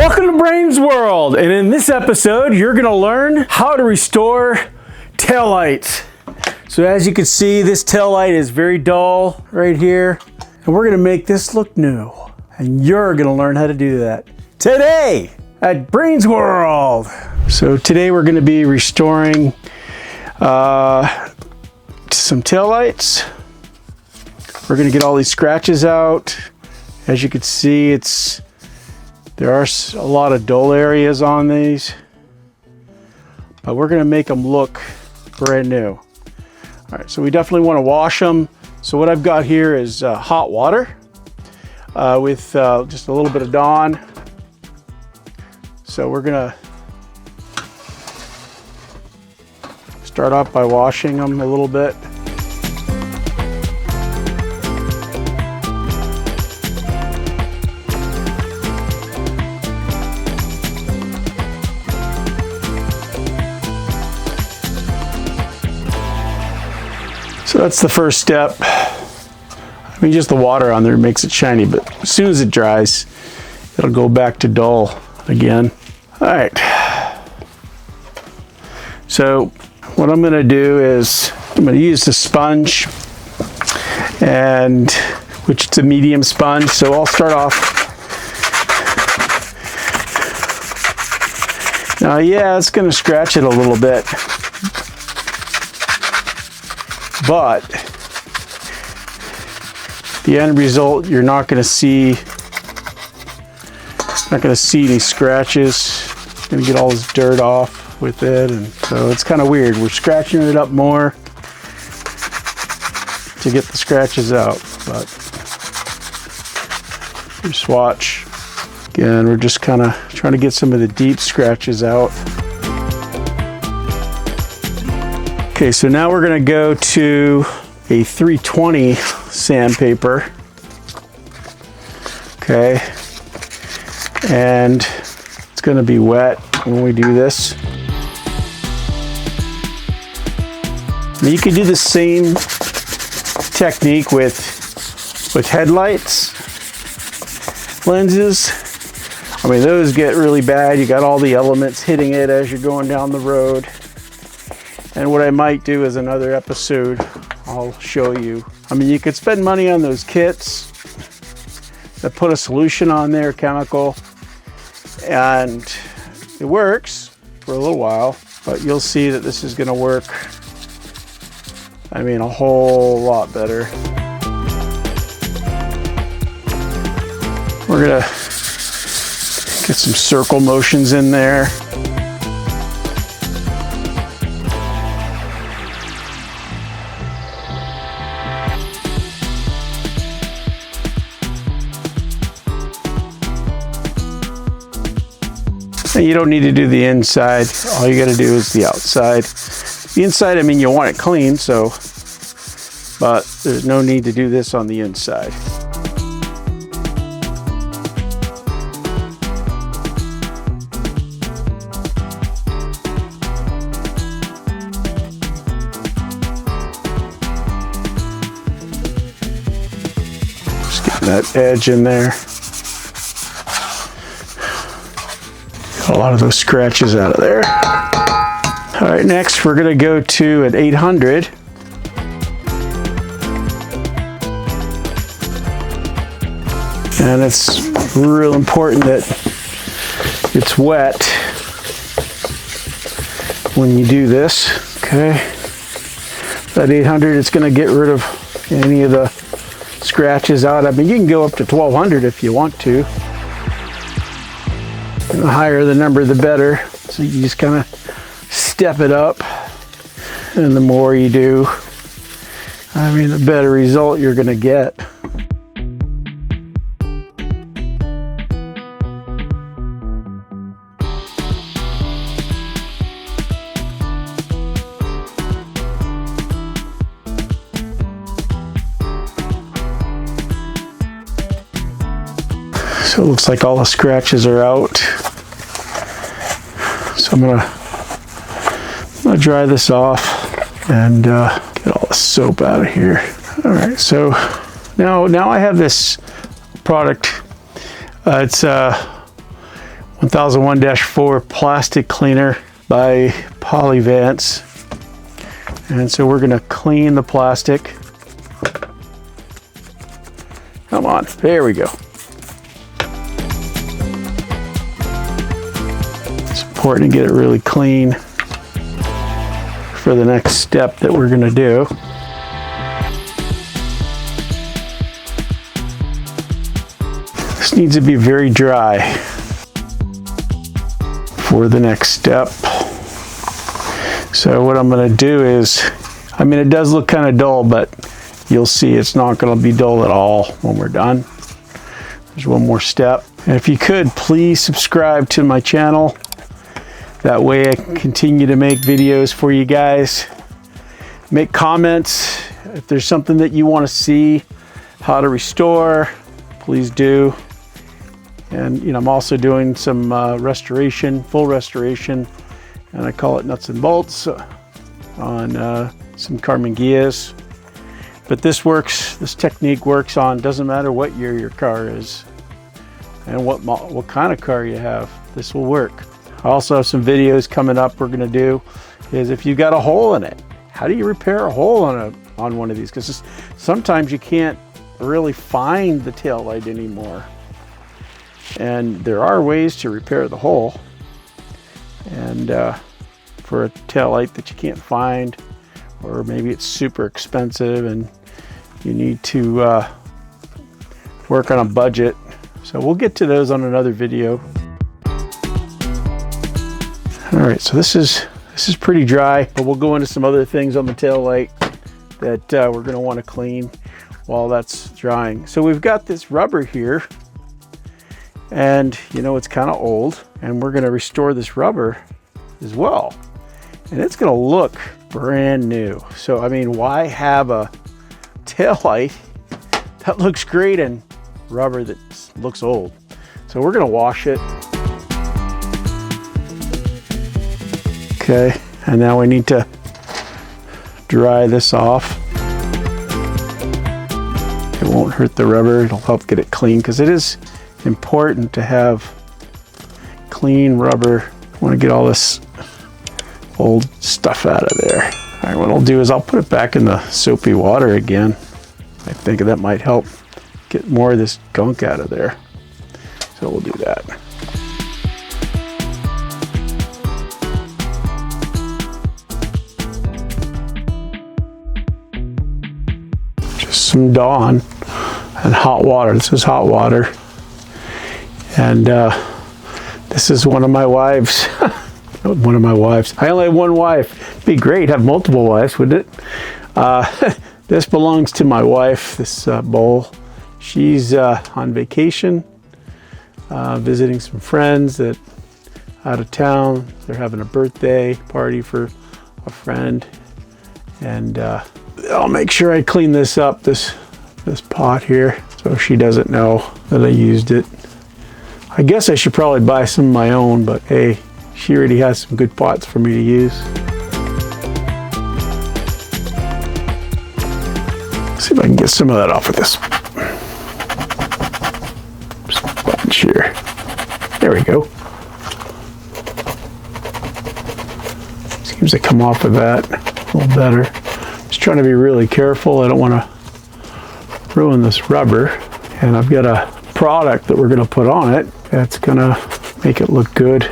Welcome to Brain's World, and in this episode you're going to learn how to restore taillights. So as you can see, this taillight is very dull right here, and we're going to make this look new. And you're going to learn how to do that today at Brain's World. So today we're going to be restoring some taillights. We're going to get all these scratches out. As you can see, there are a lot of dull areas on these, but we're going to make them look brand new. All right, so we definitely want to wash them. So what I've got here is hot water with just a little bit of Dawn. So we're going to start off by washing them a little bit. So that's the first step. I mean, just the water on there makes it shiny, but as soon as it dries, it'll go back to dull again. All right. So what I'm going to do is I'm going to use the sponge, and which is a medium sponge. So I'll start off. Now, yeah, it's going to scratch it a little bit. But the end result, you're not going to see any scratches. Going to get all this dirt off with it, and so it's kind of weird. We're scratching it up more to get the scratches out, but just watch. Again, we're just kind of trying to get some of the deep scratches out. Okay, so now we're going to go to a 320 sandpaper. Okay, and it's going to be wet when we do this. Now you can do the same technique with headlights, lenses. I mean, those get really bad. You got all the elements hitting it as you're going down the road. And what I might do is another episode, I'll show you. I mean, you could spend money on those kits that put a solution on there, chemical, and it works for a little while, but you'll see that this is gonna work, I mean, a whole lot better. We're gonna get some circle motions in there. And you don't need to do the inside. All you got to do is the outside. The inside, I mean, you want it clean, so, but there's no need to do this on the inside. Just getting that edge in there. A lot of those scratches out of there. All right, next we're going to go to an 800. And it's real important that it's wet when you do this. Okay. That 800, it's going to get rid of any of the scratches out. I mean, you can go up to 1200 if you want to. The higher the number, the better. So you just kind of step it up, and the more you do, I mean, the better result you're going to get. So it looks like all the scratches are out. So I'm gonna dry this off and get all the soap out of here. All right, so now I have this product. It's 1 1001-4 plastic cleaner by Polyvance. And so we're gonna clean the plastic. Come on, there we go. It's important to get it really clean for the next step that we're gonna do. This needs to be very dry for the next step. So what I'm going to do is, I mean, it does look kind of dull, but you'll see it's not going to be dull at all when we're done. There's one more step. And if you could, please subscribe to my channel. That way I can continue to make videos for you guys. Make comments. If there's something that you want to see, how to restore, please do. And you know, I'm also doing some restoration, full restoration, and I call it nuts and bolts on some carbon gears. But this works, this technique works on, doesn't matter what year your car is and what kind of car you have, this will work. I also have some videos coming up we're gonna do, is if you got a hole in it, how do you repair a hole on one of these? Because sometimes you can't really find the tail light anymore. And there are ways to repair the hole. And for a tail light that you can't find, or maybe it's super expensive and you need to work on a budget. So we'll get to those on another video. All right, so this is pretty dry, but we'll go into some other things on the tail light that we're gonna wanna clean while that's drying. So we've got this rubber here, and you know, it's kind of old, and we're going to restore this rubber as well, and it's going to look brand new. So I mean, why have a tail light that looks great and rubber that looks old? So we're going to wash it. Okay, and now we need to dry this off. It won't hurt the rubber, it'll help get it clean, because it is important to have clean rubber. I want to get all this old stuff out of there. All right, what I'll do is I'll put it back in the soapy water again. I think that might help get more of this gunk out of there. So we'll do that. Just some Dawn and hot water. This is hot water. And this is one of my wives. One of my wives. I only have one wife. It'd be great to have multiple wives, wouldn't it? This belongs to my wife, this bowl. She's on vacation, visiting some friends that out of town. They're having a birthday party for a friend. And I'll make sure I clean this up, this pot here, so she doesn't know that I used it. I guess I should probably buy some of my own, but hey, she already has some good pots for me to use. Let's see if I can get some of that off of this sponge here. There we go. Seems to come off of that a little better. Just trying to be really careful. I don't want to ruin this rubber. And I've got a product that we're going to put on it that's going to make it look good.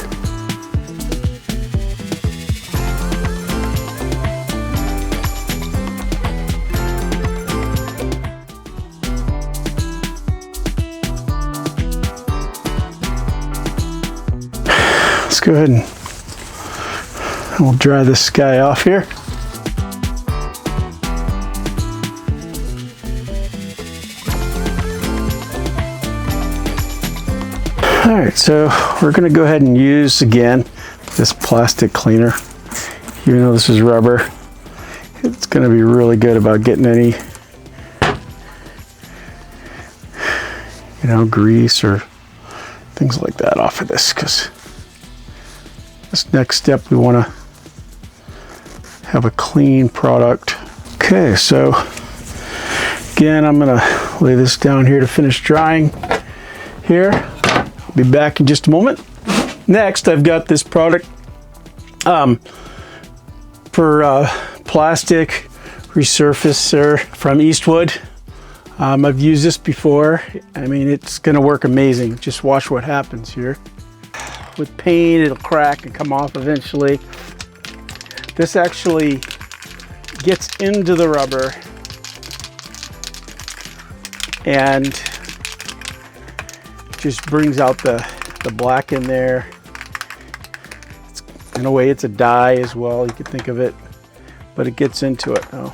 Let's go ahead and we'll dry this guy off here. All right, so we're going to go ahead and use again this plastic cleaner. Even though this is rubber, it's going to be really good about getting any, you know, grease or things like that off of this, because this next step we want to have a clean product. Okay, so again, I'm going to lay this down here to finish drying here. Be back in just a moment. Next, I've got this product for plastic resurfacer from Eastwood. I've used this before. I mean, it's gonna work amazing. Just watch what happens here. With paint, it'll crack and come off eventually. This actually gets into the rubber and just brings out the black in there. In a way, it's a dye as well, you could think of it, but it gets into it now.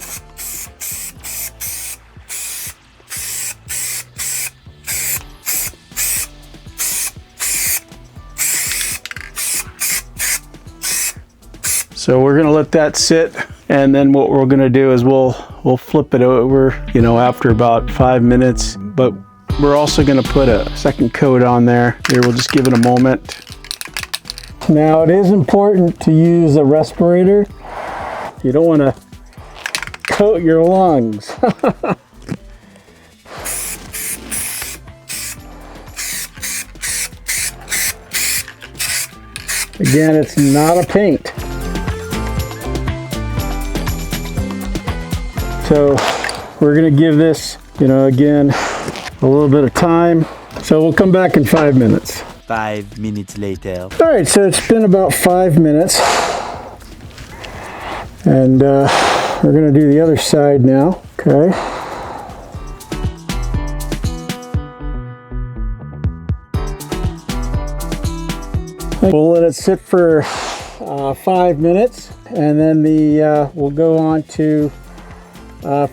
So we're gonna let that sit, and then what we're gonna do is we'll flip it over, you know, after about 5 minutes, but we're also gonna put a second coat on there. Here, we'll just give it a moment. Now it is important to use a respirator. You don't wanna coat your lungs. Again, it's not a paint. So we're gonna give this, you know, again, a little bit of time. So we'll come back in 5 minutes. 5 minutes later. All right, so it's been about 5 minutes. And we're gonna do the other side now, okay? We'll let it sit for 5 minutes, and then we'll go on to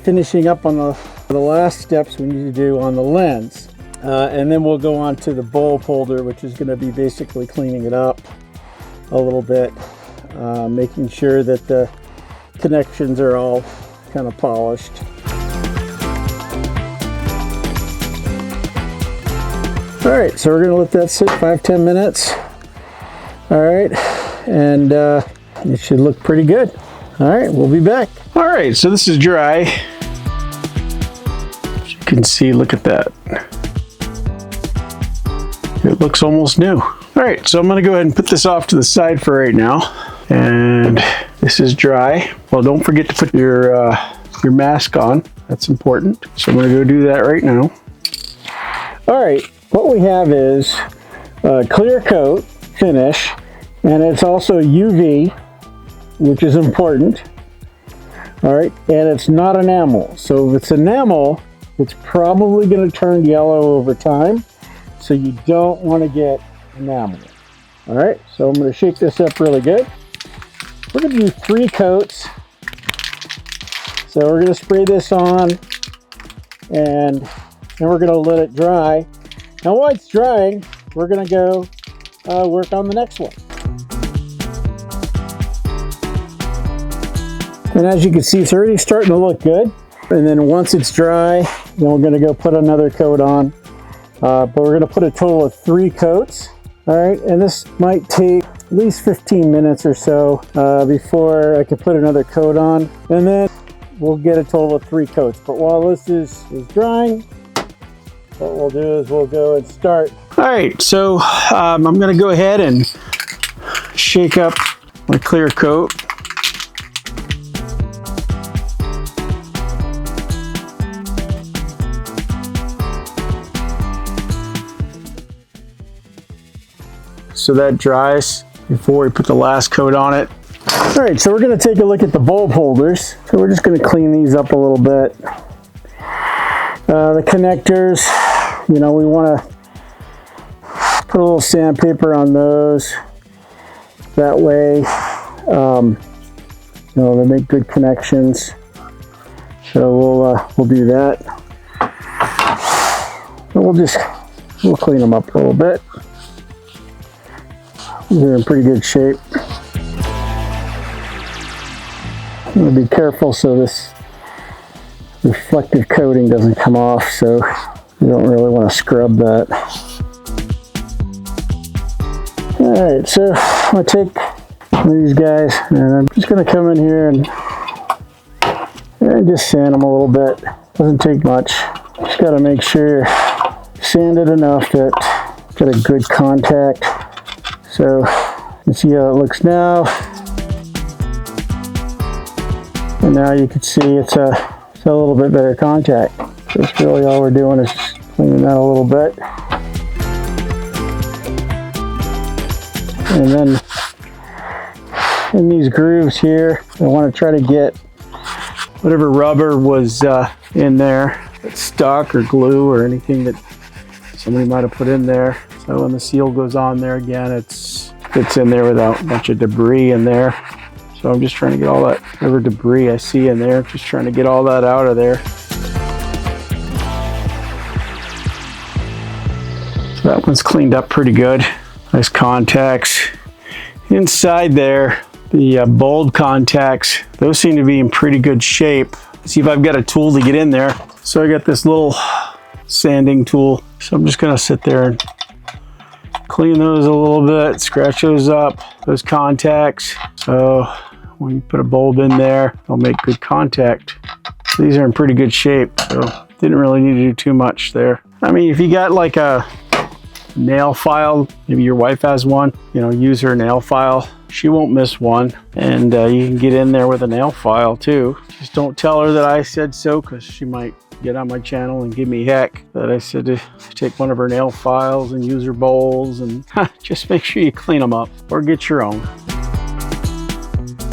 finishing up on the last steps we need to do on the lens. And then we'll go on to the bulb holder, which is going to be basically cleaning it up a little bit, making sure that the connections are all kind of polished. All right, so we're going to let that sit 5-10 minutes. All right, and it should look pretty good. All right, we'll be back. All right, so this is dry. As you can see, look at that. It looks almost new. All right, so I'm gonna go ahead and put this off to the side for right now. And this is dry. Well, don't forget to put your mask on. That's important. So I'm gonna go do that right now. All right, what we have is a clear coat finish, and it's also UV, which is important. All right, and it's not enamel. So if it's enamel, it's probably going to turn yellow over time. So you don't want to get enamel. All right, so I'm going to shake this up really good. We're going to do 3 coats. So we're going to spray this on, and then we're going to let it dry. Now while it's drying, we're going to go work on the next one. And as you can see, it's already starting to look good. And then once it's dry, then we're gonna go put another coat on. But we're gonna put a total of 3 coats. All right, and this might take at least 15 minutes or so before I can put another coat on. And then we'll get a total of 3 coats. But while this is drying, what we'll do is we'll go and start. All right, so I'm gonna go ahead and shake up my clear coat. So that dries before we put the last coat on it. All right, so we're gonna take a look at the bulb holders. So we're just gonna clean these up a little bit. The connectors, you know, we wanna put a little sandpaper on those. That way, you know, they make good connections. So we'll do that. And we'll clean them up a little bit. They're in pretty good shape. I'm gonna be careful so this reflective coating doesn't come off, so you don't really want to scrub that. All right, so I'm gonna take these guys and I'm just gonna come in here and just sand them a little bit. Doesn't take much. Just gotta make sure sand it enough that get a good contact So you see how it looks now. And now you can see it's a little bit better contact. So that's really all we're doing is just cleaning that a little bit. And then in these grooves here, I want to try to get whatever rubber was in there that's stuck or glue or anything that somebody might have put in there. So when the seal goes on there again, it's in there without a bunch of debris in there. So I'm just trying to get all that whatever debris I see in there, just trying to get all that out of there. So that one's cleaned up pretty good. Nice contacts. Inside there, the bold contacts, those seem to be in pretty good shape. Let's see if I've got a tool to get in there. So I got this little sanding tool. So I'm just gonna sit there and clean those a little bit, scratch those up, those contacts. So when you put a bulb in there, they'll make good contact. These are in pretty good shape, so didn't really need to do too much there. I mean, if you got like a nail file, maybe your wife has one, you know, use her nail file. She won't miss one. And you can get in there with a nail file too. Just don't tell her that I said so, because she might get on my channel and give me heck that I said to take one of her nail files and use her bowls, and just make sure you clean them up or get your own.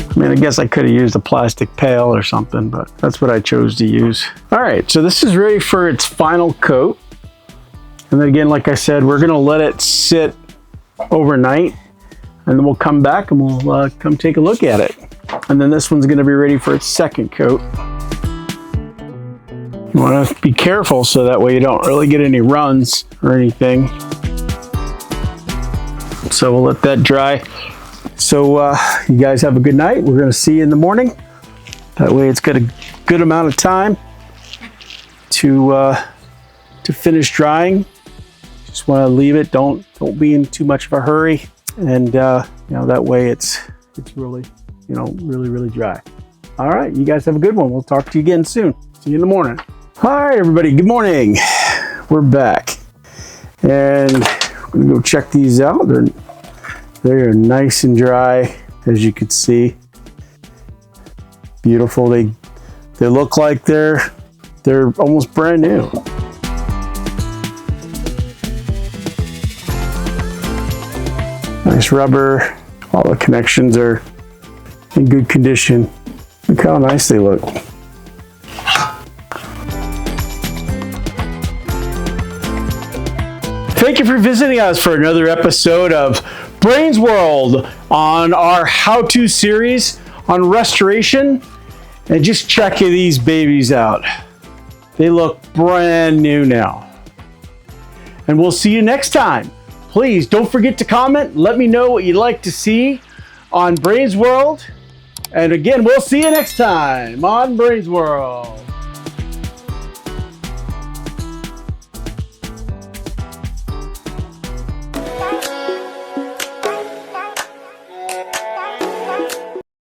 I mean, I guess I could have used a plastic pail or something, but that's what I chose to use. All right, so this is ready for its final coat. And then again, like I said, we're gonna let it sit overnight, and then we'll come back and we'll come take a look at it. And then this one's gonna be ready for its second coat. You wanna be careful so that way you don't really get any runs or anything. So we'll let that dry. So you guys have a good night. We're gonna see you in the morning. That way it's got a good amount of time to finish drying. Just want to leave it. Don't be in too much of a hurry, and you know, that way it's really, you know, really dry. All right, you guys have a good one. We'll talk to you again soon. See you in the morning. All right, everybody. Good morning. We're back, and we're gonna go check these out. They're nice and dry, as you can see. Beautiful. They look like they're almost brand new. Nice rubber. All the connections are in good condition. Look how nice they look. Thank you for visiting us for another episode of Brain's World on our how-to series on restoration. And just check these babies out. They look brand new now. And we'll see you next time. Please don't forget to comment. Let me know what you'd like to see on Brain's World. And again, we'll see you next time on Brain's World.